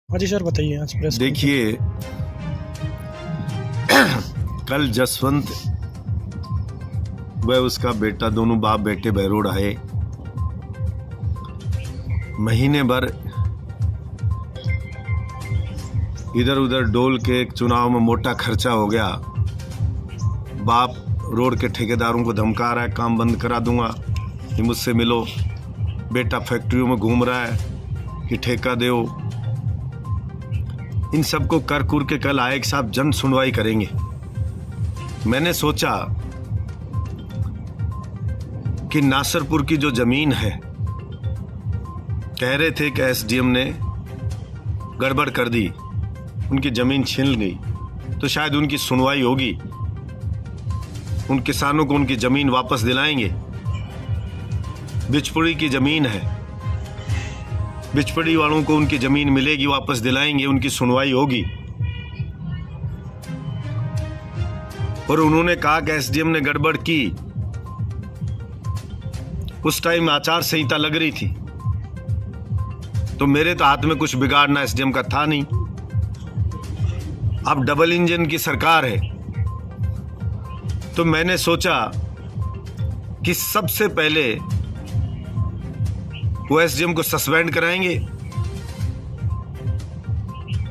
हाँ जी सर, बताइए आज प्रेस देखिए, कल जसवंत व उसका बेटा, दोनों बाप बेटे बहरोड आए। महीने भर इधर उधर डोल के एक चुनाव में मोटा खर्चा हो गया। बाप रोड के ठेकेदारों को धमका रहा है, काम बंद करा दूंगा, कि मुझसे मिलो। बेटा फैक्ट्रियों में घूम रहा है कि ठेका दो। इन सबको कर कुर के कल आए कि साहब जन सुनवाई करेंगे। मैंने सोचा कि नासरपुर की जो जमीन है, कह रहे थे कि एसडीएम ने गड़बड़ कर दी, उनकी जमीन छीन गई, तो शायद उनकी सुनवाई होगी, उन किसानों को उनकी जमीन वापस दिलाएंगे। बिचपुड़ी की जमीन है, बिचपड़ी वालों को उनकी जमीन मिलेगी, वापस दिलाएंगे, उनकी सुनवाई होगी। और उन्होंने कहा कि एसडीएम ने गड़बड़ की। उस टाइम आचार संहिता लग रही थी, तो मेरे तो हाथ में कुछ बिगाड़ना एसडीएम का था नहीं। अब डबल इंजन की सरकार है, तो मैंने सोचा कि सबसे पहले वो एसडीएम को सस्पेंड कराएंगे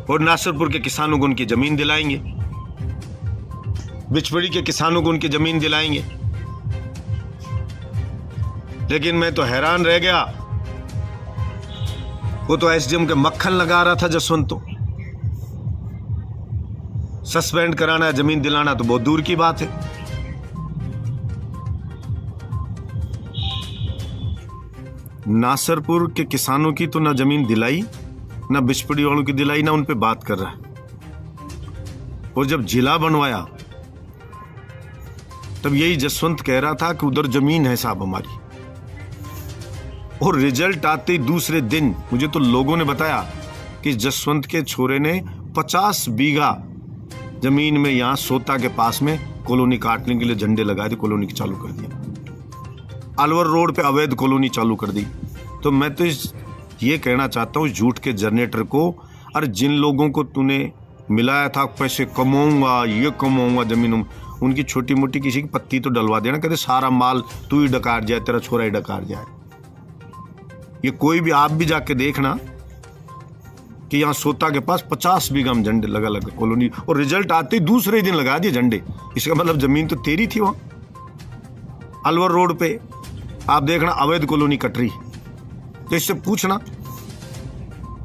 और नासरपुर के किसानों को उनकी जमीन दिलाएंगे, बिचपड़ी के किसानों को उनकी जमीन दिलाएंगे। लेकिन मैं तो हैरान रह गया, वो तो एसडीएम के मक्खन लगा रहा था जसवंत। तो सस्पेंड कराना, जमीन दिलाना तो बहुत दूर की बात है। नासरपुर के किसानों की तो ना जमीन दिलाई, ना बिचपड़ी वालों की दिलाई, ना उन पे बात कर रहा है। और जब जिला बनवाया तब यही जसवंत कह रहा था कि उधर जमीन है साहब हमारी। और रिजल्ट आते दूसरे दिन मुझे तो लोगों ने बताया कि जसवंत के छोरे ने 50 बीघा जमीन में यहां सोता के पास में कॉलोनी काटने के लिए झंडे लगाए थे, कॉलोनी चालू कर दिया। अलवर रोड पे अवैध कॉलोनी चालू कर दी। तो मैं तो ये कहना चाहता हूँ झूठ के जनरेटर को, अरे जिन लोगों को तूने मिलाया था पैसे कमाऊंगा, ये कमाऊंगा जमीनों, उनकी छोटी मोटी किसी की पत्ती तो डलवा देना, कहते सारा माल तू ही डकार जाए, तेरा छोरा ही डकार जाए। ये कोई भी, आप भी जाके देखना कि यहाँ सोता के पास 50 बीघा में झंडे लगा लगा कॉलोनी, और रिजल्ट आते ही दूसरे दिन लगा दिए झंडे। इसका मतलब जमीन तो तेरी थी वहां। अलवर रोड पे आप देखना अवैध कॉलोनी कट रही, तो इससे पूछना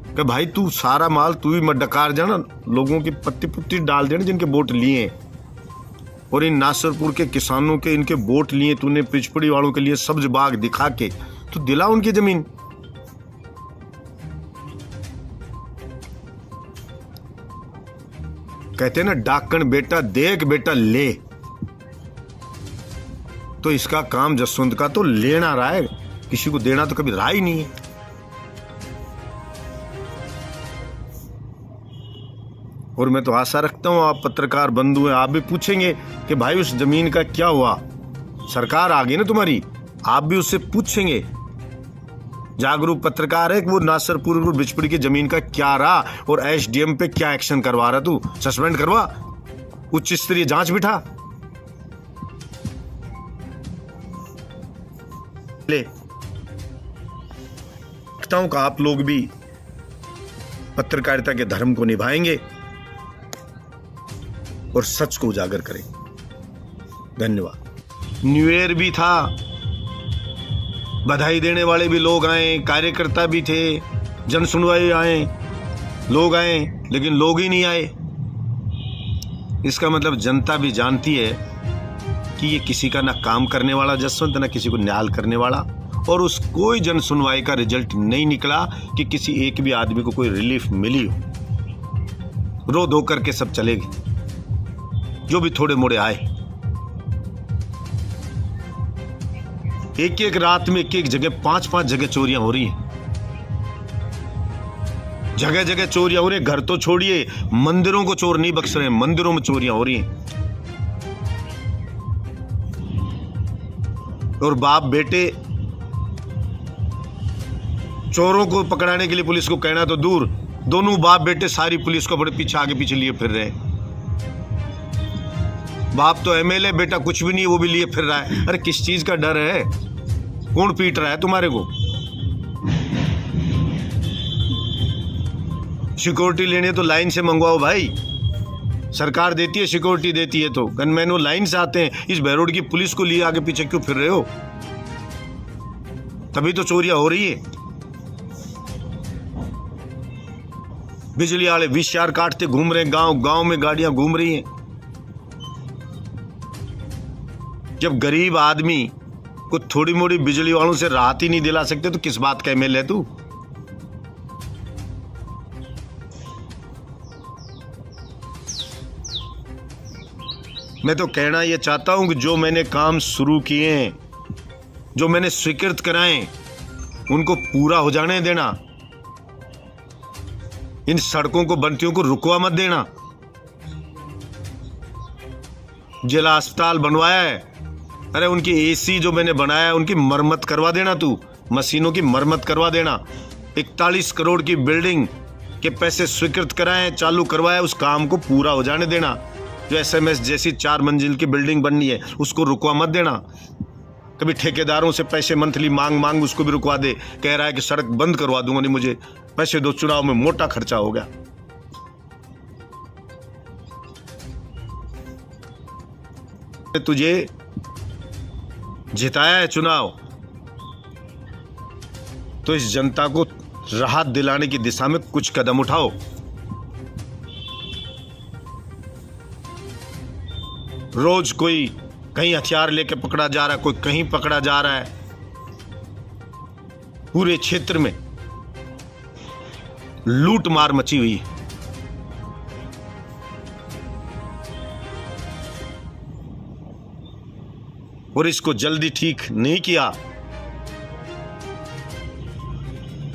कि भाई तू सारा माल तू ही मत डकार जाना, लोगों की पत्ती पुत्ती डाल देना जिनके वोट लिए। और इन नासरपुर के किसानों के इनके वोट लिए तूने, पिचपड़ी वालों के लिए सब्ज बाग दिखा के तो दिला उनकी जमीन। कहते ना डाकण बेटा देख बेटा ले, तो इसका काम जसवंत का तो लेना रहा है, किसी को देना तो कभी रहा ही नहीं है। और मैं तो आशा रखता हूं आप पत्रकार बंधु हैं, आप भी पूछेंगे कि भाई उस जमीन का क्या हुआ। सरकार आ गई ना तुम्हारी, आप भी उससे पूछेंगे, जागरूक पत्रकार है, कि वो नासरपुर और बिचपड़ी की जमीन का क्या रहा और एसडीएम पे क्या एक्शन करवा रहा। तू सस्पेंड करवा, उच्च स्तरीय जांच बिठा ले। लगता हूं कि आप लोग भी पत्रकारिता के धर्म को निभाएंगे और सच को उजागर करेंगे। धन्यवाद। न्यू ईयर भी था, बधाई देने वाले भी लोग आए, कार्यकर्ता भी थे, जन सुनवाई आए, लोग आए, लेकिन लोग ही नहीं आए। इसका मतलब जनता भी जानती है कि ये किसी का ना काम करने वाला जसवंत, ना किसी को न्याय करने वाला। और उस कोई जन सुनवाई का रिजल्ट नहीं निकला कि किसी एक भी आदमी को कोई रिलीफ मिली हो। रो धो करके सब चले गए, जो भी थोड़े मोड़े आए। एक एक रात में एक एक जगह 5-5 जगह चोरियां हो रही हैं, जगह जगह चोरियां हो रही हैं। घर तो छोड़िए, मंदिरों को चोर नहीं बख्श रहे हैं, मंदिरों में चोरियां हो रही हैं। और बाप बेटे चोरों को पकड़ाने के लिए पुलिस को कहना तो दूर, दोनों बाप बेटे सारी पुलिस को बड़े पीछे आगे पीछे लिए फिर रहे। बाप तो एमएलए, बेटा कुछ भी नहीं, वो भी लिए फिर रहा है। अरे किस चीज का डर है? कौन पीट रहा है तुम्हारे को? सिक्योरिटी लेनी है तो लाइन से मंगवाओ भाई, सरकार देती है, सिक्योरिटी देती है तो गनमैन वो लाइन से आते हैं। इस बहरोड की पुलिस को लिए आगे पीछे क्यों फिर रहे हो? तभी तो चोरियां हो रही है। बिजली वाले विषयार काटते घूम रहे हैं, गांव गांव में गाड़ियां घूम रही हैं। जब गरीब आदमी को थोड़ी मोड़ी बिजली वालों से राहत ही नहीं दिला सकते तो किस बात का एमएलए है तू? मैं तो कहना यह चाहता हूं कि जो मैंने काम शुरू किए हैं, जो मैंने स्वीकृत कराए, उनको पूरा हो जाने देना। इन सड़कों को, बंटियों को रुकवा मत देना। जिला अस्पताल बनवाया है, अरे उनकी एसी जो मैंने बनाया है उनकी मरम्मत करवा देना तू, मशीनों की मरम्मत करवा देना। 41 करोड़ की बिल्डिंग के पैसे स्वीकृत कराए, चालू करवाया, उस काम को पूरा हो जाने देना। जो एसएमएस जैसी 4 मंजिल की बिल्डिंग बननी है उसको रुकवा मत देना। कभी ठेकेदारों से पैसे मंथली मांग उसको भी रुकवा दे। कह रहा है कि सड़क बंद करवा दूंगा, नहीं मुझे पैसे दो, चुनाव में मोटा खर्चा हो गया। तुझे जिताया है चुनाव तो इस जनता को राहत दिलाने की दिशा में कुछ कदम उठाओ। रोज कोई कहीं हथियार लेके पकड़ा जा रहा है, कोई कहीं पकड़ा जा रहा है। पूरे क्षेत्र में लूट मार मची हुई है। और इसको जल्दी ठीक नहीं किया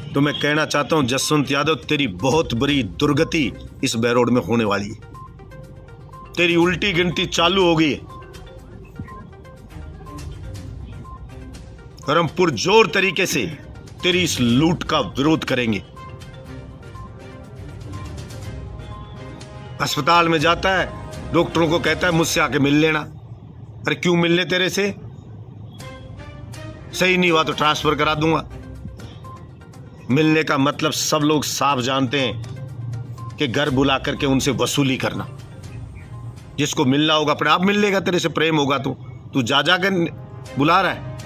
तो मैं कहना चाहता हूं जसवंत यादव, तेरी बहुत बड़ी दुर्गति इस बहरोड में होने वाली है। तेरी उल्टी गिनती चालू हो गई है और हम पुरजोर तरीके से तेरी इस लूट का विरोध करेंगे। अस्पताल में जाता है, डॉक्टरों को कहता है मुझसे आके मिल लेना। अरे क्यों मिलने तेरे से? सही नहीं हुआ तो ट्रांसफर करा दूंगा। मिलने का मतलब सब लोग साफ जानते हैं कि घर बुला करके उनसे वसूली करना। जिसको मिलना होगा अपने आप मिल लेगा, तेरे से प्रेम होगा तो तू जा कर बुला रहा है,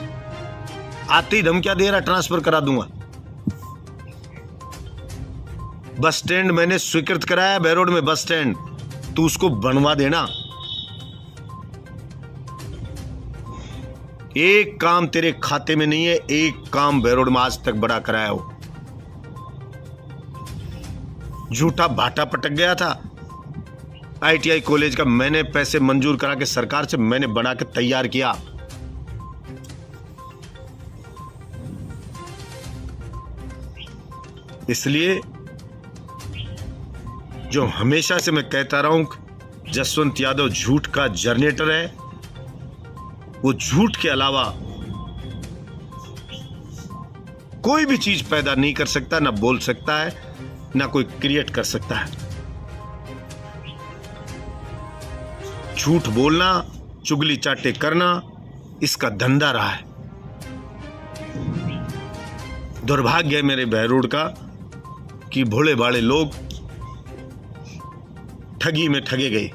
आते ही धमकियां दे रहा है ट्रांसफर करा दूंगा। बस स्टैंड मैंने स्वीकृत कराया बहरोड में, बस स्टैंड तू उसको बनवा देना। एक काम तेरे खाते में नहीं है, एक काम बहरोड में आज तक बड़ा कराया हो। झूठा भाटा पटक गया था आईटीआई कॉलेज का, मैंने पैसे मंजूर करा के सरकार से मैंने बना के तैयार किया। इसलिए जो हमेशा से मैं कहता रहा हूं जसवंत यादव झूठ का जनरेटर है। वो झूठ के अलावा कोई भी चीज पैदा नहीं कर सकता, ना बोल सकता है, ना कोई क्रिएट कर सकता है। झूठ बोलना, चुगली चाटे करना इसका धंधा रहा है। दुर्भाग्य है मेरे बहरोड का कि भोले भाले लोग ठगी में ठगे गए।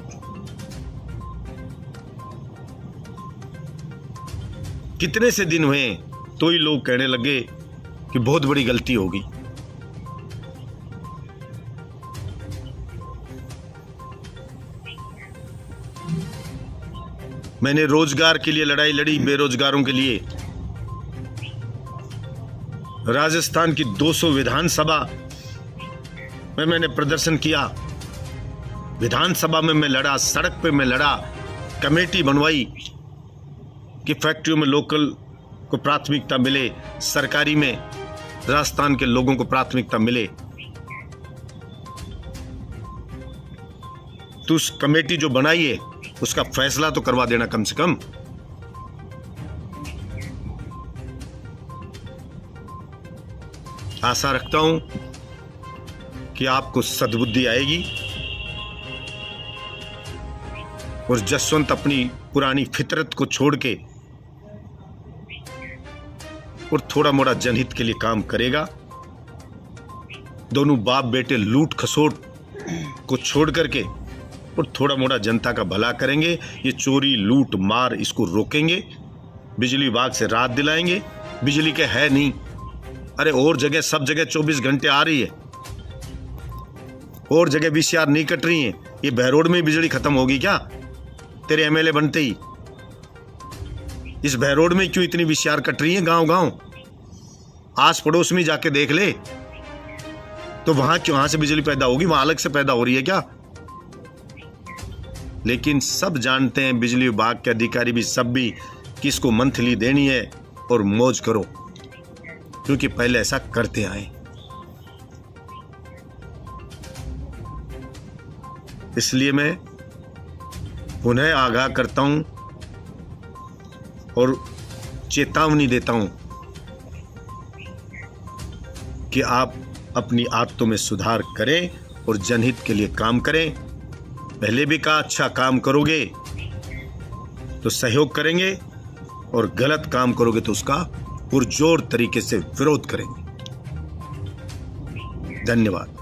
कितने से दिन हुए तो ही लोग कहने लगे कि बहुत बड़ी गलती होगी। मैंने रोजगार के लिए लड़ाई लड़ी, बेरोजगारों के लिए। राजस्थान की 200 विधानसभा में मैंने प्रदर्शन किया। विधानसभा में मैं लड़ा, सड़क पे मैं लड़ा, कमेटी बनवाई कि फैक्ट्रियों में लोकल को प्राथमिकता मिले, सरकारी में राजस्थान के लोगों को प्राथमिकता मिले। तो उस कमेटी जो बनाई है उसका फैसला तो करवा देना कम से कम। आशा रखता हूं कि आपको सद्बुद्धि आएगी और जसवंत अपनी पुरानी फितरत को छोड़ के और थोड़ा मोड़ा जनहित के लिए काम करेगा। दोनों बाप बेटे लूट खसोट को छोड़ करके और थोड़ा मोड़ा जनता का भला करेंगे। ये चोरी लूट मार इसको रोकेंगे, बिजली विभाग से राहत दिलाएंगे। बिजली के है नहीं, अरे और जगह सब जगह 24 घंटे आ रही है, और जगह VCR नहीं कट रही है। ये बहरोड में बिजली खत्म होगी क्या तेरे MLA बनते ही? इस बहरोड में क्यों इतनी VCR कट रही है? गांव गांव आस पड़ोस में जाके देख ले, तो वहां क्यों, वहां से बिजली पैदा होगी, वहां अलग से पैदा हो रही है क्या? लेकिन सब जानते हैं, बिजली विभाग के अधिकारी भी सब भी, कि इसको मंथली देनी है और मौज करो, क्योंकि पहले ऐसा करते आए। इसलिए मैं पुनः आगाह करता हूं और चेतावनी देता हूं कि आप अपनी आदतों में सुधार करें और जनहित के लिए काम करें। पहले भी कहा, अच्छा काम करोगे तो सहयोग करेंगे और गलत काम करोगे तो उसका पुरजोर तरीके से विरोध करेंगे। धन्यवाद।